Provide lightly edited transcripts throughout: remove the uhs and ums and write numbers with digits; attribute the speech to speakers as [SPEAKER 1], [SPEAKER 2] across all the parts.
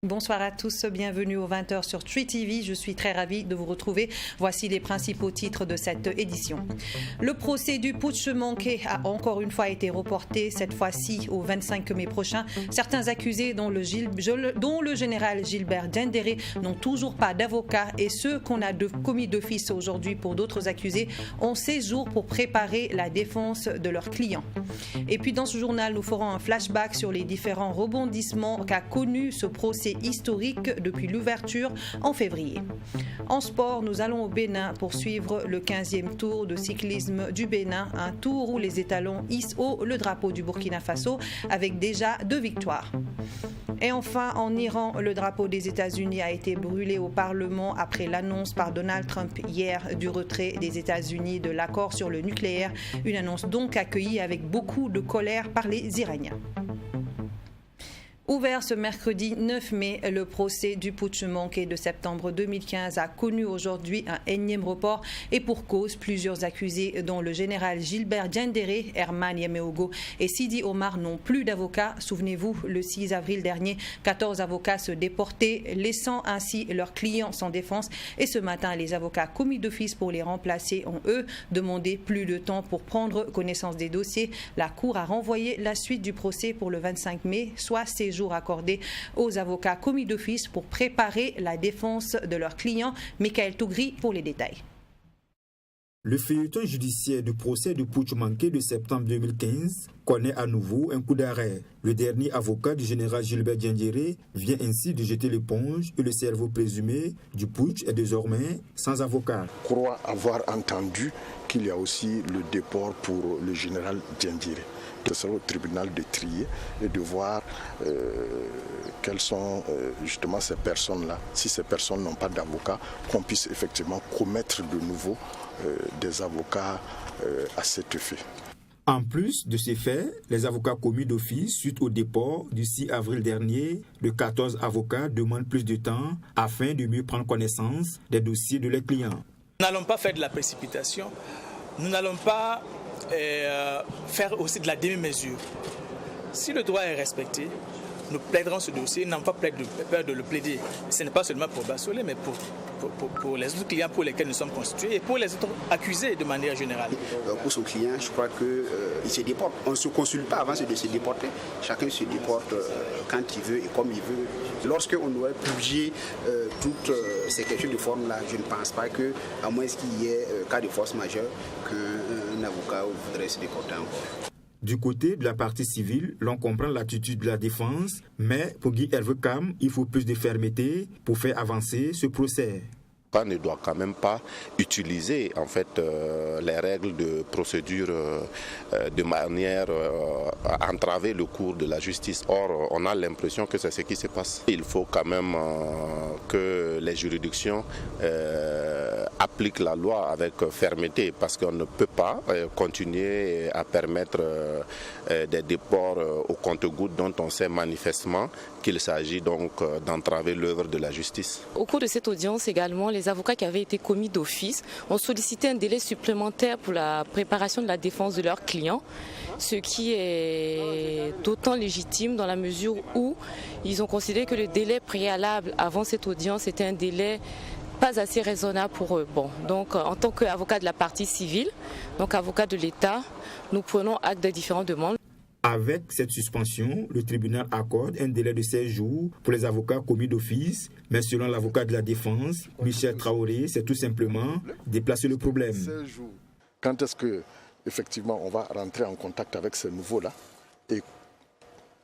[SPEAKER 1] Bonsoir à tous, bienvenue aux 20h sur Tree TV. Je suis très ravie de vous retrouver. Voici les principaux titres de cette édition. Le procès du putsch manqué a encore une fois été reporté, cette fois-ci au 25 mai prochain. Certains accusés, dont le général Gilbert Diendéré, n'ont toujours pas d'avocat et ceux qu'on a commis d'office aujourd'hui pour d'autres accusés ont 16 jours pour préparer la défense de leurs clients. Et puis dans ce journal, nous ferons un flashback sur les différents rebondissements qu'a connu ce procès historique depuis l'ouverture en février. En sport, nous allons au Bénin pour suivre le 15e tour de cyclisme du Bénin, un tour où les étalons hissent haut le drapeau du Burkina Faso avec déjà 2 victoires. Et enfin, en Iran, le drapeau des États-Unis a été brûlé au Parlement après l'annonce par Donald Trump hier du retrait des États-Unis de l'accord sur le nucléaire, une annonce donc accueillie avec beaucoup de colère par les Iraniens. Ouvert ce mercredi 9 mai, le procès du putsch manqué de septembre 2015 a connu aujourd'hui un énième report et pour cause, plusieurs accusés dont le général Gilbert Diendéré, Herman Yameogo et Sidi Omar n'ont plus d'avocats. Souvenez-vous, le 6 avril dernier, 14 avocats se déportaient, laissant ainsi leurs clients sans défense. Et ce matin, les avocats commis d'office pour les remplacer ont, eux, demandé plus de temps pour prendre connaissance des dossiers. La Cour a renvoyé la suite du procès pour le 25 mai, soit 16 jours accordés aux avocats commis d'office pour préparer la défense de leurs clients. Michael Tougri pour les détails.
[SPEAKER 2] Le feuilleton judiciaire du procès du putsch manqué de septembre 2015 connaît à nouveau un coup d'arrêt. Le dernier avocat du général Gilbert Diendéré vient ainsi de jeter l'éponge et le cerveau présumé du putsch est désormais sans avocat.
[SPEAKER 3] Je crois avoir entendu qu'il y a aussi le déport pour le général Diendéré. Ce sera au tribunal de trier et de voir quelles sont justement ces personnes-là. Si ces personnes n'ont pas d'avocat, qu'on puisse effectivement commettre de nouveau des avocats à cet effet.
[SPEAKER 2] En plus de ces faits, les avocats commis d'office suite au déport du 6 avril dernier, de 14 avocats demandent plus de temps afin de mieux prendre connaissance des dossiers de leurs clients.
[SPEAKER 4] Nous n'allons pas faire de la précipitation, nous n'allons pas faire aussi de la demi-mesure. Si le droit est respecté, nous plaiderons ce dossier, nous n'avons pas peur de le plaider. Ce n'est pas seulement pour Bassolé, mais pour les autres clients pour lesquels nous sommes constitués et pour les autres accusés de manière générale.
[SPEAKER 5] Pour son client, je crois qu'il se déporte. On ne se consulte pas avant de se déporter. Chacun se déporte quand il veut et comme il veut. Lorsqu'on aurait publié toutes ces questions de forme-là, je ne pense pas qu'à moins qu'il y ait cas de force majeure, qu'un avocat voudrait se déporter encore.
[SPEAKER 2] Du côté de la partie civile, l'on comprend l'attitude de la défense, mais pour Guy Hervé Cam, il faut plus de fermeté pour faire avancer ce procès.
[SPEAKER 6] Ne doit quand même pas utiliser en fait les règles de procédure de manière à entraver le cours de la justice. Or, on a l'impression que c'est ce qui se passe. Il faut quand même que les juridictions appliquent la loi avec fermeté parce qu'on ne peut pas continuer à permettre des déports au compte-gouttes dont on sait manifestement qu'il s'agit donc d'entraver l'œuvre de la justice.
[SPEAKER 7] Au cours de cette audience également, les avocats qui avaient été commis d'office ont sollicité un délai supplémentaire pour la préparation de la défense de leurs clients, ce qui est d'autant légitime dans la mesure où ils ont considéré que le délai préalable avant cette audience était un délai pas assez raisonnable pour eux. Donc en tant qu'avocat de la partie civile, donc avocat de l'État, nous prenons acte des différentes demandes.
[SPEAKER 2] Avec cette suspension, le tribunal accorde un délai de 16 jours pour les avocats commis d'office, mais selon l'avocat de la défense, Michel Traoré, c'est tout simplement déplacer le problème.
[SPEAKER 3] 16 jours. Quand est-ce que effectivement on va rentrer en contact avec ces nouveaux-là et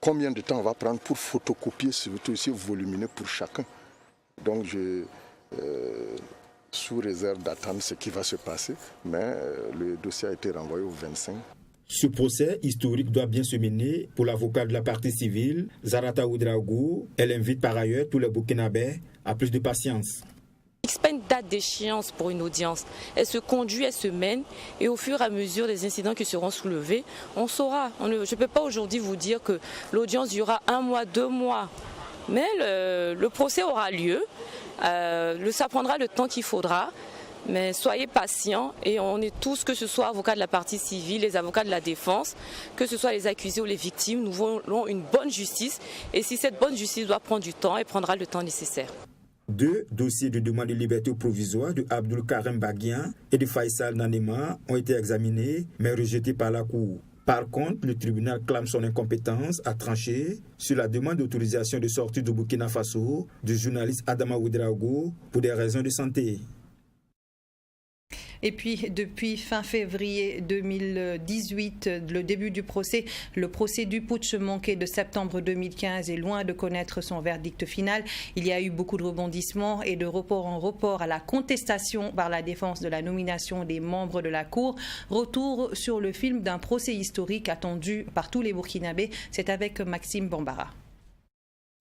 [SPEAKER 3] combien de temps on va prendre pour photocopier ce dossier volumineux pour chacun? Donc sous réserve d'attendre ce qui va se passer, mais le dossier a été renvoyé au 25.
[SPEAKER 2] Ce procès historique doit bien se mener pour l'avocat de la partie civile, Zarata Ouedraogo. Elle invite par ailleurs tous les Burkinabés à plus de patience.
[SPEAKER 7] Ce n'est pas une date date d'échéance pour une audience, elle se conduit, elle se mène, et au fur et à mesure des incidents qui seront soulevés, on saura. Je ne peux pas aujourd'hui vous dire que l'audience durera 1 mois, 2 mois, mais le procès aura lieu, ça prendra le temps qu'il faudra. Mais soyez patients et on est tous, que ce soit avocats de la partie civile, les avocats de la défense, que ce soit les accusés ou les victimes, nous voulons une bonne justice. Et si cette bonne justice doit prendre du temps, elle prendra le temps nécessaire.
[SPEAKER 2] 2 dossiers de demande de liberté provisoire de Abdul Karim Baguian et de Faisal Nanema ont été examinés, mais rejetés par la Cour. Par contre, le tribunal clame son incompétence à trancher sur la demande d'autorisation de sortie du Burkina Faso du journaliste Adama Ouedraogo pour des raisons de santé.
[SPEAKER 1] Et puis, depuis fin février 2018, le début du procès, le procès du putsch manqué de septembre 2015 est loin de connaître son verdict final. Il y a eu beaucoup de rebondissements et de report en report à la contestation par la défense de la nomination des membres de la Cour. Retour sur le film d'un procès historique attendu par tous les Burkinabés. C'est avec Maxime Bambara.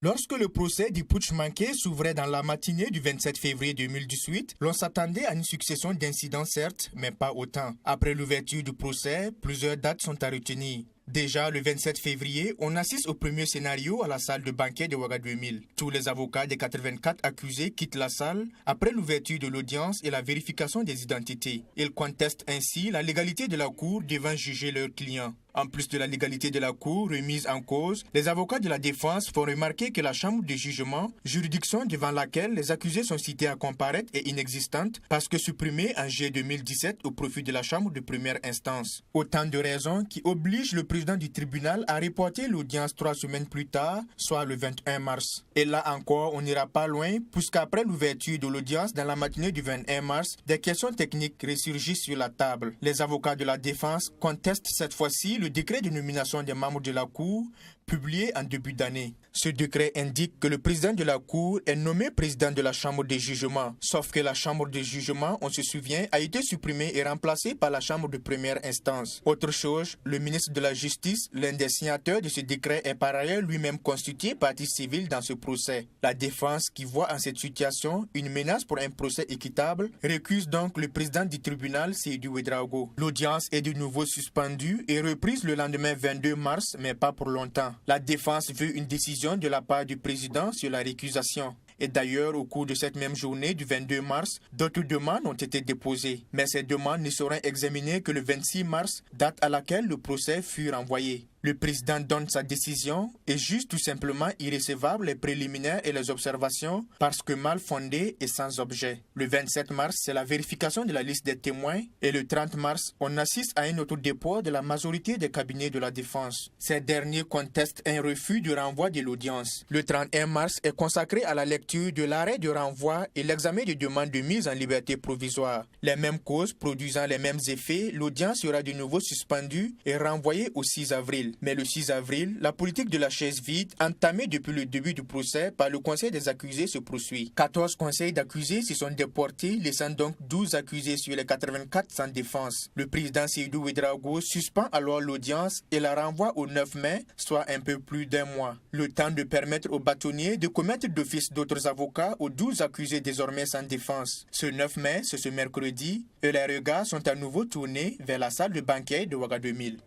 [SPEAKER 8] Lorsque le procès du putsch manqué s'ouvrait dans la matinée du 27 février 2018, l'on s'attendait à une succession d'incidents certes, mais pas autant. Après l'ouverture du procès, plusieurs dates sont à retenir. Déjà, le 27 février, on assiste au premier scénario à la salle de banquet de Ouagadougou 2000. Tous les avocats des 84 accusés quittent la salle après l'ouverture de l'audience et la vérification des identités. Ils contestent ainsi la légalité de la Cour devant juger leurs clients. En plus de la légalité de la Cour remise en cause, les avocats de la défense font remarquer que la chambre de jugement, juridiction devant laquelle les accusés sont cités à comparaître, est inexistante parce que supprimée en juillet 2017 au profit de la chambre de première instance. Autant de raisons qui obligent le président du tribunal à reporter l'audience 3 semaines plus tard, soit le 21 mars. Et là encore, on n'ira pas loin, puisqu'après l'ouverture de l'audience dans la matinée du 21 mars, des questions techniques ressurgissent sur la table. Les avocats de la défense contestent cette fois-ci le décret de nomination des membres de la Cour, publié en début d'année. Ce décret indique que le président de la Cour est nommé président de la Chambre de jugement. Sauf que la Chambre de jugement, on se souvient, a été supprimée et remplacée par la Chambre de première instance. Autre chose, le ministre de la Justice, l'un des signataires de ce décret, est par ailleurs lui-même constitué partie civile dans ce procès. La défense, qui voit en cette situation une menace pour un procès équitable, récuse donc le président du tribunal, Seydou Ouedraogo. L'audience est de nouveau suspendue et reprise le lendemain 22 mars, mais pas pour longtemps. La défense veut une décision de la part du président sur la récusation. Et d'ailleurs, au cours de cette même journée du 22 mars, d'autres demandes ont été déposées. Mais ces demandes ne seront examinées que le 26 mars, date à laquelle le procès fut renvoyé. Le président donne sa décision et juge tout simplement irrécevable les préliminaires et les observations parce que mal fondées et sans objet. Le 27 mars, c'est la vérification de la liste des témoins et le 30 mars, on assiste à un auto-dépôt de la majorité des cabinets de la défense. Ces derniers contestent un refus de renvoi de l'audience. Le 31 mars est consacré à la lecture de l'arrêt de renvoi et l'examen des demandes de mise en liberté provisoire. Les mêmes causes produisant les mêmes effets, l'audience sera de nouveau suspendue et renvoyée au 6 avril. Mais le 6 avril, la politique de la chaise vide, entamée depuis le début du procès par le conseil des accusés, se poursuit. 14 conseils d'accusés se sont déportés, laissant donc 12 accusés sur les 84 sans défense. Le président Seydou Ouedraogo suspend alors l'audience et la renvoie au 9 mai, soit un peu plus d'1 mois. Le temps de permettre aux bâtonniers de commettre d'office d'autres avocats aux 12 accusés désormais sans défense. Ce 9 mai, c'est ce mercredi, et les regards sont à nouveau tournés vers la salle de banquet de Ouagadougou 2000.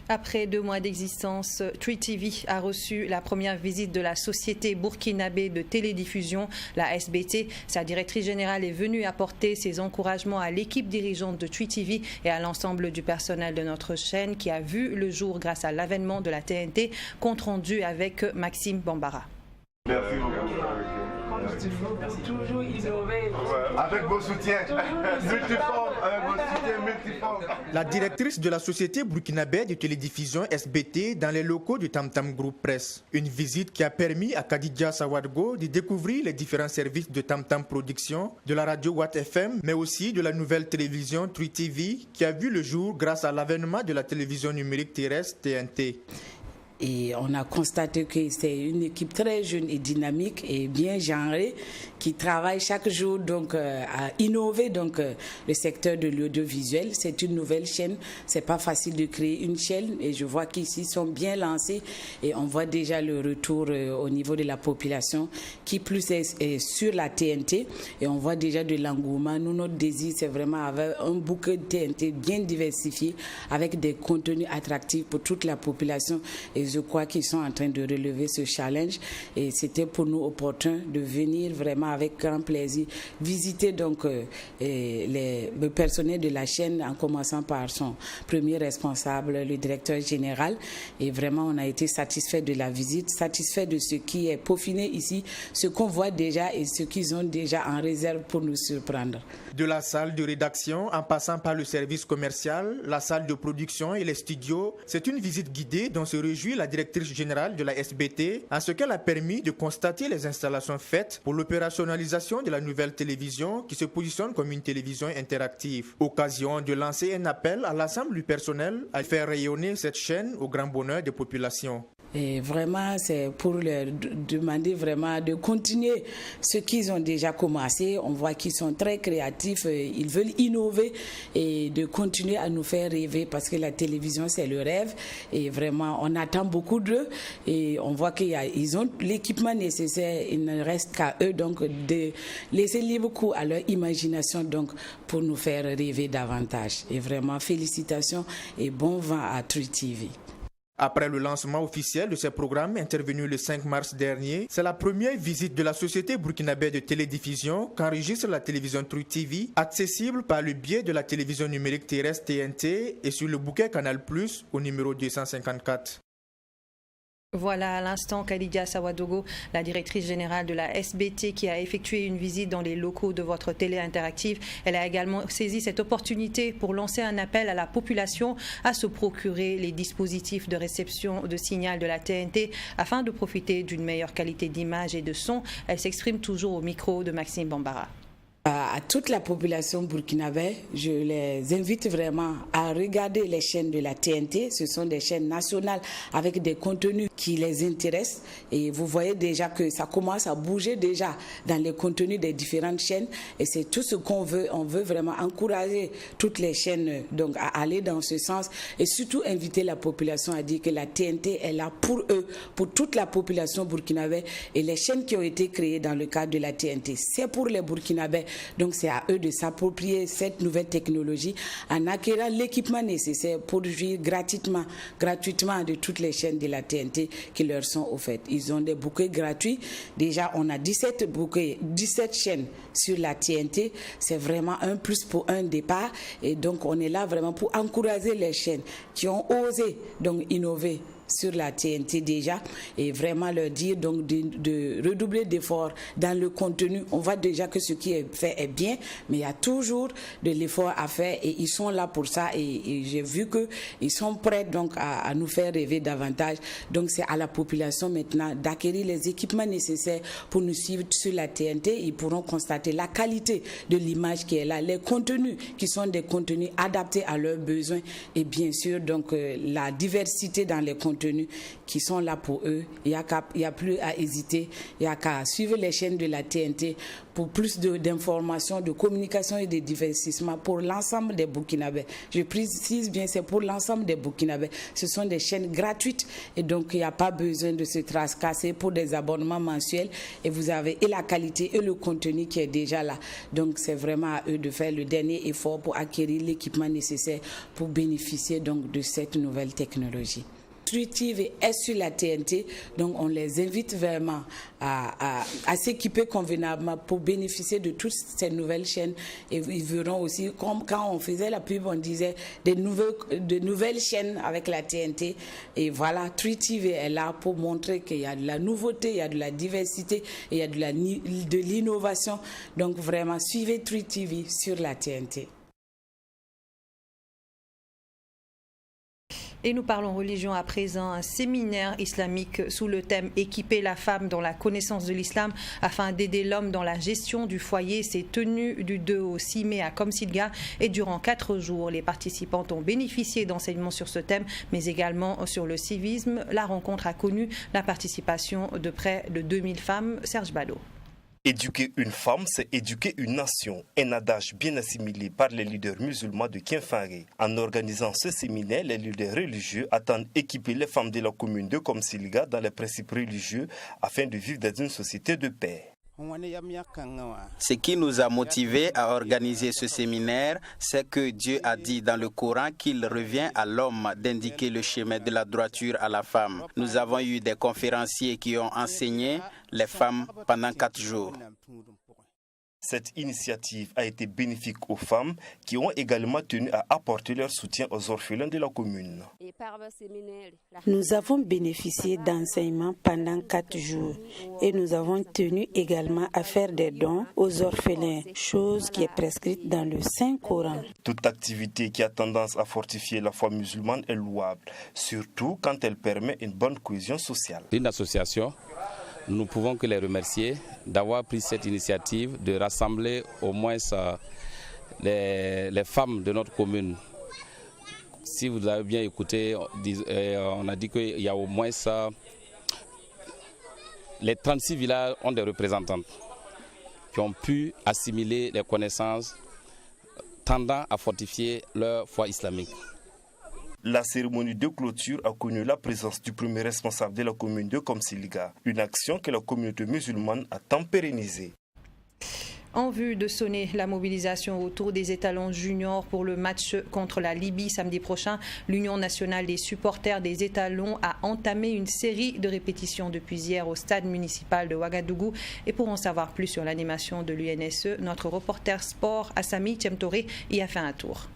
[SPEAKER 1] Après 2 mois d'existence, Tree TV a reçu la première visite de la société burkinabé de télédiffusion, la SBT. Sa directrice générale est venue apporter ses encouragements à l'équipe dirigeante de Tree TV et à l'ensemble du personnel de notre chaîne qui a vu le jour grâce à l'avènement de la TNT, compte rendu avec Maxime Bambara.
[SPEAKER 9] Merci beaucoup. Toujours innover. Avec vos soutiens multiformes,
[SPEAKER 8] La directrice de la société burkinabé de télédiffusion SBT dans les locaux du Tam Tam Group Press. Une visite qui a permis à Khadija Sawadgo de découvrir les différents services de Tam Tam Production, de la radio Watt FM, mais aussi de la nouvelle télévision Tree TV qui a vu le jour grâce à l'avènement de la télévision numérique terrestre TNT.
[SPEAKER 10] Et on a constaté que c'est une équipe très jeune et dynamique et bien genrée qui travaille chaque jour donc à innover donc le secteur de l'audiovisuel. C'est une nouvelle chaîne, c'est pas facile de créer une chaîne et je vois qu'ici ils sont bien lancés et on voit déjà le retour au niveau de la population qui plus est sur la TNT et on voit déjà de l'engouement. Nous, notre désir, c'est vraiment avoir un bouquet de TNT bien diversifié avec des contenus attractifs pour toute la population et je crois qu'ils sont en train de relever ce challenge et c'était pour nous opportun de venir vraiment avec grand plaisir visiter donc le personnel de la chaîne en commençant par son premier responsable, le directeur général et vraiment on a été satisfait de la visite, satisfait de ce qui est peaufiné ici, ce qu'on voit déjà et ce qu'ils ont déjà en réserve pour nous surprendre.
[SPEAKER 8] De la salle de rédaction en passant par le service commercial, la salle de production et les studios, c'est une visite guidée dont se réjouit la directrice générale de la SBT en ce qu'elle a permis de constater les installations faites pour l'opérationnalisation de la nouvelle télévision qui se positionne comme une télévision interactive. Occasion de lancer un appel à l'ensemble du personnel à faire rayonner cette chaîne au grand bonheur des populations.
[SPEAKER 10] Et vraiment, c'est pour leur demander vraiment de continuer ce qu'ils ont déjà commencé. On voit qu'ils sont très créatifs, ils veulent innover et de continuer à nous faire rêver parce que la télévision, c'est le rêve. Et vraiment, on attend beaucoup d'eux et on voit qu'ils ont l'équipement nécessaire. Il ne reste qu'à eux donc de laisser libre cours à leur imagination donc pour nous faire rêver davantage. Et vraiment, félicitations et bon vent à True TV.
[SPEAKER 8] Après le lancement officiel de ce programme intervenu le 5 mars dernier, c'est la première visite de la société burkinabé de télédiffusion qu'enregistre la télévision True TV, accessible par le biais de la télévision numérique terrestre TNT et sur le bouquet Canal+ au numéro 254.
[SPEAKER 1] Voilà à l'instant Khadija Sawadogo, la directrice générale de la SBT qui a effectué une visite dans les locaux de votre télé interactive. Elle a également saisi cette opportunité pour lancer un appel à la population à se procurer les dispositifs de réception de signal de la TNT afin de profiter d'une meilleure qualité d'image et de son. Elle s'exprime toujours au micro de Maxime Bambara.
[SPEAKER 10] À toute la population burkinabé, je les invite vraiment à regarder les chaînes de la TNT. Ce sont des chaînes nationales avec des contenus qui les intéressent. Et vous voyez déjà que ça commence à bouger déjà dans les contenus des différentes chaînes. Et c'est tout ce qu'on veut. On veut vraiment encourager toutes les chaînes donc, à aller dans ce sens. Et surtout inviter la population à dire que la TNT est là pour eux, pour toute la population burkinabé. Et les chaînes qui ont été créées dans le cadre de la TNT, c'est pour les Burkinabés. Donc c'est à eux de s'approprier cette nouvelle technologie en acquérant l'équipement nécessaire pour jouir gratuitement de toutes les chaînes de la TNT qui leur sont offertes. Ils ont des bouquets gratuits. Déjà, on a 17 bouquets, 17 chaînes sur la TNT. C'est vraiment un plus pour un départ. Et donc, on est là vraiment pour encourager les chaînes qui ont osé donc innover sur la TNT déjà et vraiment leur dire donc de redoubler d'efforts dans le contenu. On voit déjà que ce qui est fait est bien, mais il y a toujours de l'effort à faire et ils sont là pour ça et j'ai vu qu'ils sont prêts donc à nous faire rêver davantage. Donc c'est à la population maintenant d'acquérir les équipements nécessaires pour nous suivre sur la TNT. Ils pourront constater la qualité de l'image qui est là, les contenus qui sont des contenus adaptés à leurs besoins et bien sûr donc la diversité dans les contenus qui sont là pour eux. Il n'y a plus à hésiter, il n'y a qu'à suivre les chaînes de la TNT pour plus d'informations, de communication et de divertissement pour l'ensemble des Burkinabés. Je précise bien, c'est pour l'ensemble des Burkinabés. Ce sont des chaînes gratuites et donc il n'y a pas besoin de se tracasser pour des abonnements mensuels et vous avez et la qualité et le contenu qui est déjà là. Donc c'est vraiment à eux de faire le dernier effort pour acquérir l'équipement nécessaire pour bénéficier donc de cette nouvelle technologie. True TV est sur la TNT, donc on les invite vraiment à s'équiper convenablement pour bénéficier de toutes ces nouvelles chaînes et ils verront aussi, comme quand on faisait la pub, on disait de nouvelles chaînes avec la TNT et voilà, True TV est là pour montrer qu'il y a de la nouveauté, il y a de la diversité et il y a de l'innovation, donc vraiment suivez True TV sur la TNT.
[SPEAKER 1] Et nous parlons religion à présent. Un séminaire islamique sous le thème « Équiper la femme dans la connaissance de l'islam afin d'aider l'homme dans la gestion du foyer » s'est tenu du 2 au 6 mai à Komsilga et durant 4 jours. Les participantes ont bénéficié d'enseignements sur ce thème, mais également sur le civisme. La rencontre a connu la participation de près de 2000 femmes. Serge Ballot.
[SPEAKER 11] Éduquer une femme, c'est éduquer une nation, un adage bien assimilé par les leaders musulmans de Kienfare. En organisant ce séminaire, les leaders religieux attendent équiper les femmes de la commune de Komsiliga dans les principes religieux afin de vivre dans une société de paix.
[SPEAKER 12] Ce qui nous a motivés à organiser ce séminaire, c'est que Dieu a dit dans le Coran qu'il revient à l'homme d'indiquer le chemin de la droiture à la femme. Nous avons eu des conférenciers qui ont enseigné les femmes pendant 4 jours.
[SPEAKER 11] Cette initiative a été bénéfique aux femmes qui ont également tenu à apporter leur soutien aux orphelins de la commune.
[SPEAKER 10] Nous avons bénéficié d'enseignements pendant 4 jours et nous avons tenu également à faire des dons aux orphelins, chose qui est prescrite dans le Saint-Coran.
[SPEAKER 11] Toute activité qui a tendance à fortifier la foi musulmane est louable, surtout quand elle permet une bonne cohésion sociale.
[SPEAKER 13] Une association, nous pouvons que les remercier d'avoir pris cette initiative de rassembler au moins les femmes de notre commune. Si vous avez bien écouté, on a dit qu'il y a au moins les 36 villages ont des représentantes qui ont pu assimiler les connaissances tendant à fortifier leur foi islamique.
[SPEAKER 11] La cérémonie de clôture a connu la présence du premier responsable de la commune de Komsiliga, une action que la communauté musulmane a tant pérennisée.
[SPEAKER 1] En vue de sonner la mobilisation autour des étalons juniors pour le match contre la Libye samedi prochain, l'Union nationale des supporters des étalons a entamé une série de répétitions depuis hier au stade municipal de Ouagadougou. Et pour en savoir plus sur l'animation de l'UNSE, notre reporter sport Assami Tchemtoré y a fait un tour.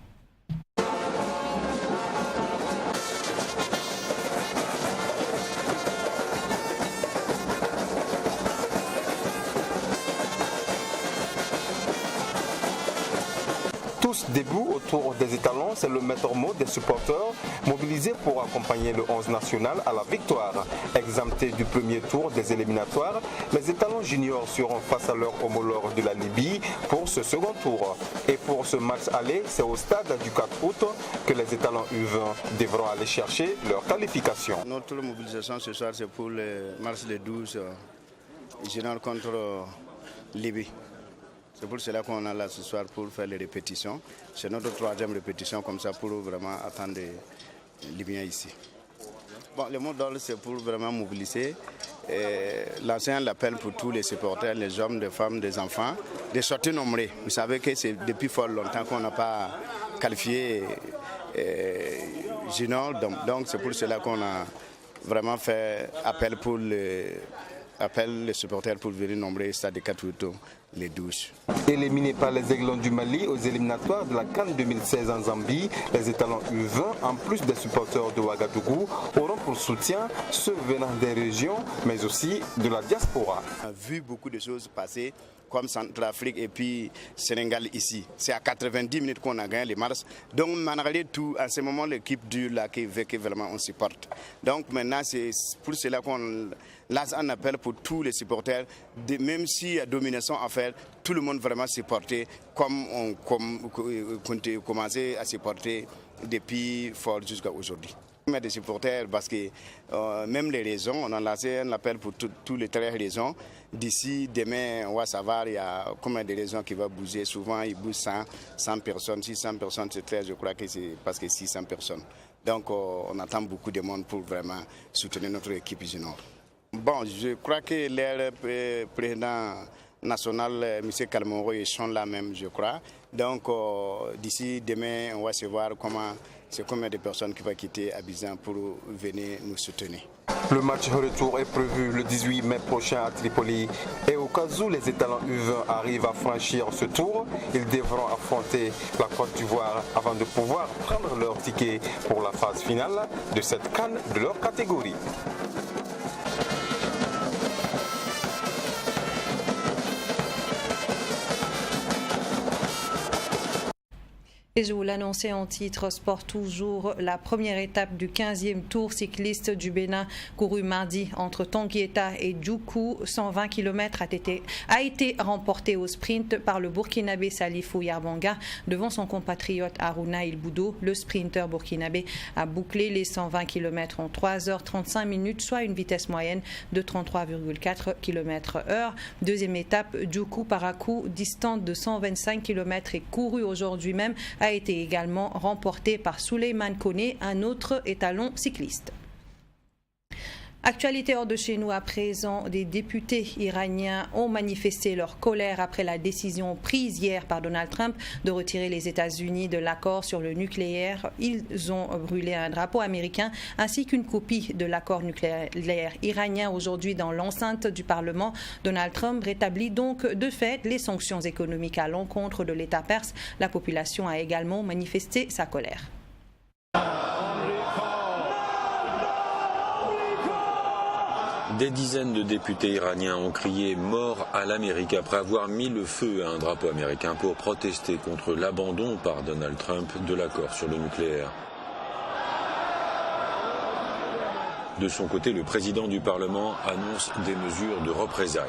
[SPEAKER 14] Tous debout autour des étalons, c'est le maître mot des supporters mobilisés pour accompagner le 11 national à la victoire. Exemptés du premier tour des éliminatoires, les étalons juniors seront face à leur homologue de la Libye pour ce second tour. Et pour ce match aller, c'est au stade du 4 août que les étalons U20 devront aller chercher leur qualification.
[SPEAKER 12] Notre mobilisation ce soir, c'est pour le match le 12 junior contre Libye. C'est pour cela qu'on est là ce soir pour faire les répétitions. C'est notre 3e répétition comme ça pour vraiment attendre les Libyens ici. Bon, le mot d'ordre c'est pour vraiment mobiliser, lancer un appel pour tous les supporters, les hommes, les femmes, les enfants, de sortir nombreux. Vous savez que c'est depuis fort longtemps qu'on n'a pas qualifié junior, donc c'est pour cela qu'on a vraiment fait appel pour les supporters pour venir nombreux au stade de 4 août, les 12.
[SPEAKER 14] Éliminés par les Aiglons du Mali aux éliminatoires de la CAN 2016 en Zambie, les étalons U20, en plus des supporters de Ouagadougou, auront pour soutien ceux venant des régions, mais aussi de la diaspora.
[SPEAKER 12] On a vu beaucoup de choses passer, comme Centrafrique et puis Sénégal ici. C'est à 90 minutes qu'on a gagné les matchs. Donc malgré tout, à ce moment, l'équipe dure là qui veut que vraiment on supporte. Donc maintenant, c'est pour cela qu'on lance un appel pour tous les supporters, même s'il y a domination à faire, tout le monde vraiment supporter comme on commençait à supporter depuis fort jusqu'à aujourd'hui. Mais des supporters parce que même les raisons, on a lancé un appel pour tous les 13 raisons. D'ici demain, on va savoir il y a combien de raisons qui vont bouger. Souvent, ils bougent 100 personnes. 600 personnes, c'est 13, je crois que c'est parce que 600 personnes. Donc, on attend beaucoup de monde pour vraiment soutenir notre équipe junior. Bon, je crois que les président national, M. Kalmoro, ils sont là même, je crois. Donc, d'ici demain, on va savoir combien de personnes qui vont quitter Abidjan pour venir nous soutenir.
[SPEAKER 14] Le match retour est prévu le 18 mai prochain à Tripoli. Et au cas où les étalons U20 arrivent à franchir ce tour, ils devront affronter la Côte d'Ivoire avant de pouvoir prendre leur ticket pour la phase finale de cette CAN de leur catégorie.
[SPEAKER 1] Et je vous l'annonçais en titre sport toujours, la première étape du 15e tour cycliste du Bénin couru mardi entre Tanguieta et Djoukou, 120 km a été remporté au sprint par le Burkinabé Salifou Yarbanga devant son compatriote Haruna Ilboudo. Le sprinter burkinabé a bouclé les 120 km en 3h35 minutes, soit une vitesse moyenne de 33,4 km/h. Deuxième étape, Djoukou-Parakou, distante de 125 km et courue aujourd'hui même, a été également remporté par Souleymane Koné, un autre étalon cycliste. Actualité hors de chez nous à présent, des députés iraniens ont manifesté leur colère après la décision prise hier par Donald Trump de retirer les États-Unis de l'accord sur le nucléaire. Ils ont brûlé un drapeau américain ainsi qu'une copie de l'accord nucléaire iranien aujourd'hui dans l'enceinte du Parlement. Donald Trump rétablit donc de fait les sanctions économiques à l'encontre de l'État perse. La population a également manifesté sa colère.
[SPEAKER 15] Des dizaines de députés iraniens ont crié « Mort à l'Amérique » après avoir mis le feu à un drapeau américain pour protester contre l'abandon par Donald Trump de l'accord sur le nucléaire. De son côté, le président du Parlement annonce des mesures de représailles.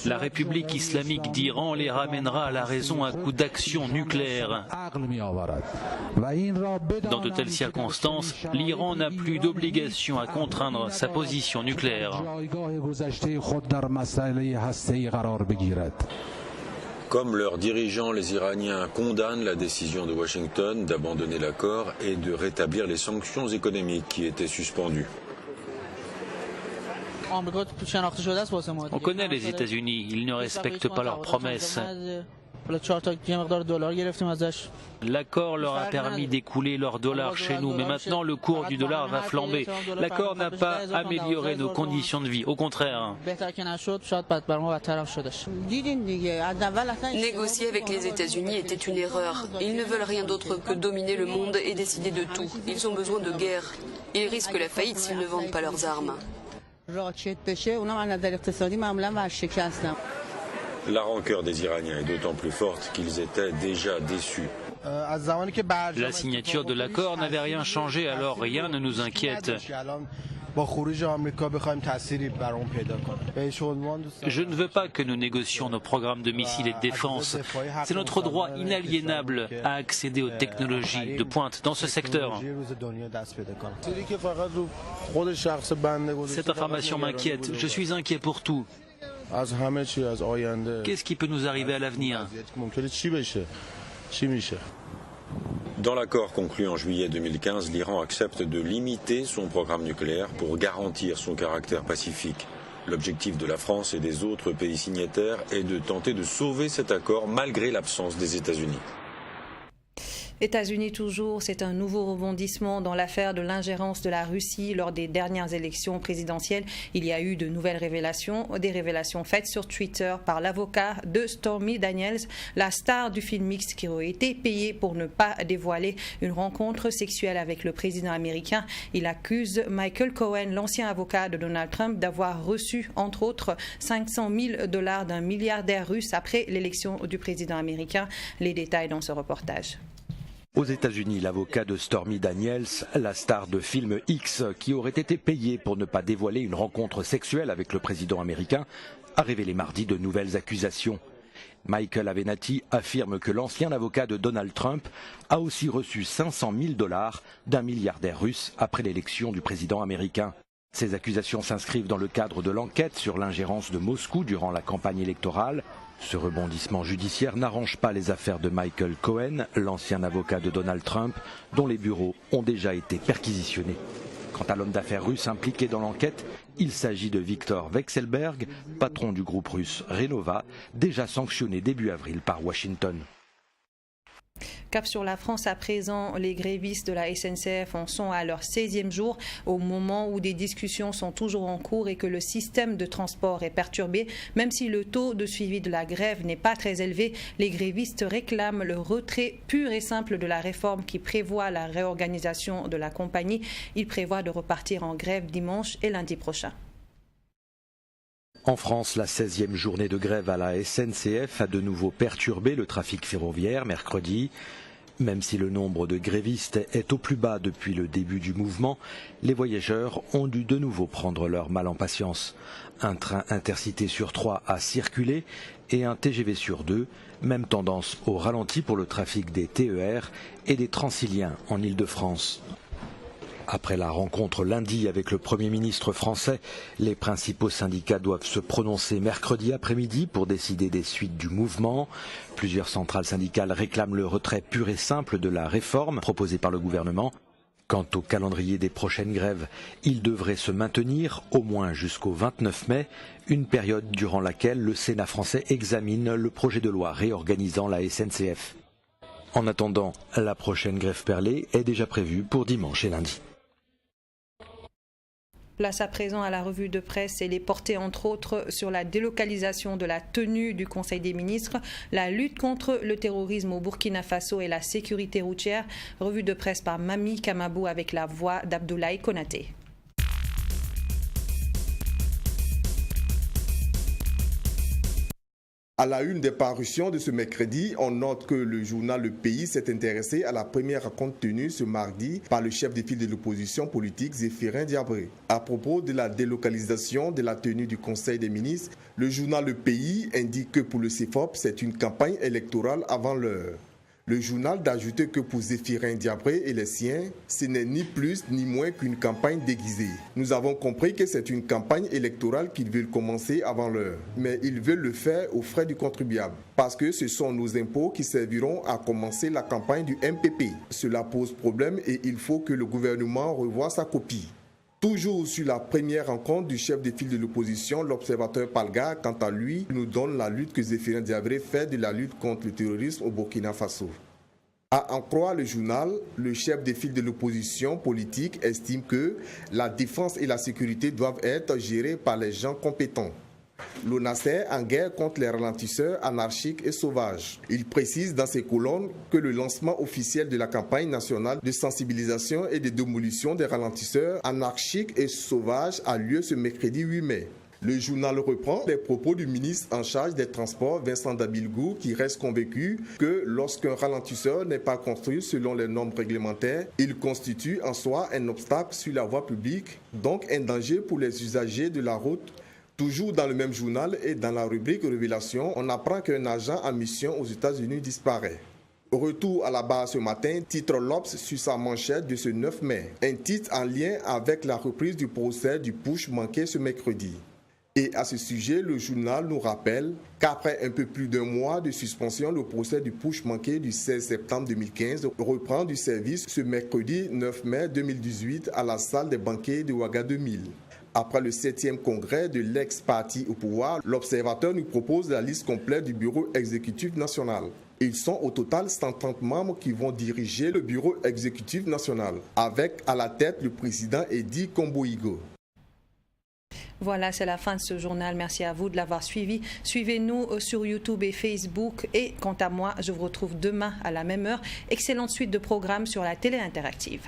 [SPEAKER 16] La République islamique d'Iran les ramènera à la raison à coup d'action nucléaire. Dans de telles circonstances, l'Iran n'a plus d'obligation à contraindre sa position nucléaire.
[SPEAKER 15] Comme leurs dirigeants, les Iraniens condamnent la décision de Washington d'abandonner l'accord et de rétablir les sanctions économiques qui étaient suspendues.
[SPEAKER 16] On connaît les États-Unis, ils ne respectent pas leurs promesses. L'accord leur a permis d'écouler leurs dollars chez nous, mais maintenant le cours du dollar va flamber. L'accord n'a pas amélioré nos conditions de vie, au contraire.
[SPEAKER 17] Négocier avec les États-Unis était une erreur. Ils ne veulent rien d'autre que dominer le monde et décider de tout. Ils ont besoin de guerre. Ils risquent la faillite s'ils ne vendent pas leurs armes.
[SPEAKER 15] La rancœur des Iraniens est d'autant plus forte qu'ils étaient déjà déçus.
[SPEAKER 16] La signature de l'accord n'avait rien changé, alors rien ne nous inquiète. Je ne veux pas que nous négocions nos programmes de missiles et de défense. C'est notre droit inaliénable à accéder aux technologies de pointe dans ce secteur. Cette information m'inquiète. Je suis inquiet pour tout. Qu'est-ce qui peut nous arriver à l'avenir ?
[SPEAKER 15] Dans l'accord conclu en juillet 2015, l'Iran accepte de limiter son programme nucléaire pour garantir son caractère pacifique. L'objectif de la France et des autres pays signataires est de tenter de sauver cet accord malgré l'absence des États-Unis.
[SPEAKER 1] États-Unis toujours, c'est un nouveau rebondissement dans l'affaire de l'ingérence de la Russie lors des dernières élections présidentielles. Il y a eu de nouvelles révélations, des révélations faites sur Twitter par l'avocat de Stormy Daniels, la star du film X qui aurait été payée pour ne pas dévoiler une rencontre sexuelle avec le président américain. Il accuse Michael Cohen, l'ancien avocat de Donald Trump, d'avoir reçu, entre autres, $500 000 d'un milliardaire russe après l'élection du président américain. Les détails dans ce reportage.
[SPEAKER 18] Aux États-Unis, l'avocat de Stormy Daniels, la star de film X, qui aurait été payé pour ne pas dévoiler une rencontre sexuelle avec le président américain, a révélé mardi de nouvelles accusations. Michael Avenatti affirme que l'ancien avocat de Donald Trump a aussi reçu $500 000 d'un milliardaire russe après l'élection du président américain. Ces accusations s'inscrivent dans le cadre de l'enquête sur l'ingérence de Moscou durant la campagne électorale. Ce rebondissement judiciaire n'arrange pas les affaires de Michael Cohen, l'ancien avocat de Donald Trump, dont les bureaux ont déjà été perquisitionnés. Quant à l'homme d'affaires russe impliqué dans l'enquête, il s'agit de Viktor Vekselberg, patron du groupe russe Renova, déjà sanctionné début avril par Washington.
[SPEAKER 1] Cap sur la France à présent, les grévistes de la SNCF en sont à leur 16e jour au moment où des discussions sont toujours en cours et que le système de transport est perturbé. Même si le taux de suivi de la grève n'est pas très élevé, les grévistes réclament le retrait pur et simple de la réforme qui prévoit la réorganisation de la compagnie. Ils prévoient de repartir en grève dimanche et lundi prochain.
[SPEAKER 18] En France, la 16e journée de grève à la SNCF a de nouveau perturbé le trafic ferroviaire mercredi. Même si le nombre de grévistes est au plus bas depuis le début du mouvement, les voyageurs ont dû de nouveau prendre leur mal en patience. Un train intercité sur 3 a circulé et un TGV sur 2, même tendance au ralenti pour le trafic des TER et des Transiliens en Île-de-France. Après la rencontre lundi avec le Premier ministre français, les principaux syndicats doivent se prononcer mercredi après-midi pour décider des suites du mouvement. Plusieurs centrales syndicales réclament le retrait pur et simple de la réforme proposée par le gouvernement. Quant au calendrier des prochaines grèves, il devrait se maintenir au moins jusqu'au 29 mai, une période durant laquelle le Sénat français examine le projet de loi réorganisant la SNCF. En attendant, la prochaine grève perlée est déjà prévue pour dimanche et lundi.
[SPEAKER 1] Place à présent à la revue de presse. Elle est portée entre autres sur la délocalisation de la tenue du Conseil des ministres, la lutte contre le terrorisme au Burkina Faso et la sécurité routière. Revue de presse par Mami Kamabou avec la voix d'Abdoulaye Konaté.
[SPEAKER 19] À la une des parutions de ce mercredi, on note que le journal Le Pays s'est intéressé à la première rencontre tenue ce mardi par le chef de file de l'opposition politique Zéphirin Diabré. À propos de la délocalisation de la tenue du Conseil des ministres, le journal Le Pays indique que pour le CEFOP, c'est une campagne électorale avant l'heure. Le journal d'ajouter que pour Zéphirin Diabré et les siens, ce n'est ni plus ni moins qu'une campagne déguisée. Nous avons compris que c'est une campagne électorale qu'ils veulent commencer avant l'heure, mais ils veulent le faire aux frais du contribuable, parce que ce sont nos impôts qui serviront à commencer la campagne du MPP. Cela pose problème et il faut que le gouvernement revoie sa copie. Toujours sur la première rencontre du chef de file de l'opposition, l'observateur Palga, quant à lui, nous donne la lutte que Zéphirin Diabré fait de la lutte contre le terrorisme au Burkina Faso. À en croire le journal, le chef de file de l'opposition politique estime que la défense et la sécurité doivent être gérées par les gens compétents. L'ONASER en guerre contre les ralentisseurs anarchiques et sauvages. Il précise dans ses colonnes que le lancement officiel de la campagne nationale de sensibilisation et de démolition des ralentisseurs anarchiques et sauvages a lieu ce mercredi 8 mai. Le journal reprend les propos du ministre en charge des Transports, Vincent Dabilgou, qui reste convaincu que lorsqu'un ralentisseur n'est pas construit selon les normes réglementaires, il constitue en soi un obstacle sur la voie publique, donc un danger pour les usagers de la route. Toujours dans le même journal et dans la rubrique Révélation, on apprend qu'un agent en mission aux États-Unis disparaît. Retour à la barre ce matin, titre l'Obs sur sa manchette de ce 9 mai. Un titre en lien avec la reprise du procès du putsch manqué ce mercredi. Et à ce sujet, le journal nous rappelle qu'après un peu plus d'un mois de suspension, le procès du putsch manqué du 16 septembre 2015 reprend du service ce mercredi 9 mai 2018 à la salle des banquets de Ouaga 2000. Après le 7e congrès de l'ex-parti au pouvoir, l'observateur nous propose la liste complète du bureau exécutif national. Ils sont au total 130 membres qui vont diriger le bureau exécutif national, avec à la tête le président Edi Komboigo.
[SPEAKER 1] Voilà, c'est la fin de ce journal. Merci à vous de l'avoir suivi. Suivez-nous sur YouTube et Facebook. Et quant à moi, je vous retrouve demain à la même heure. Excellente suite de programmes sur la télé interactive.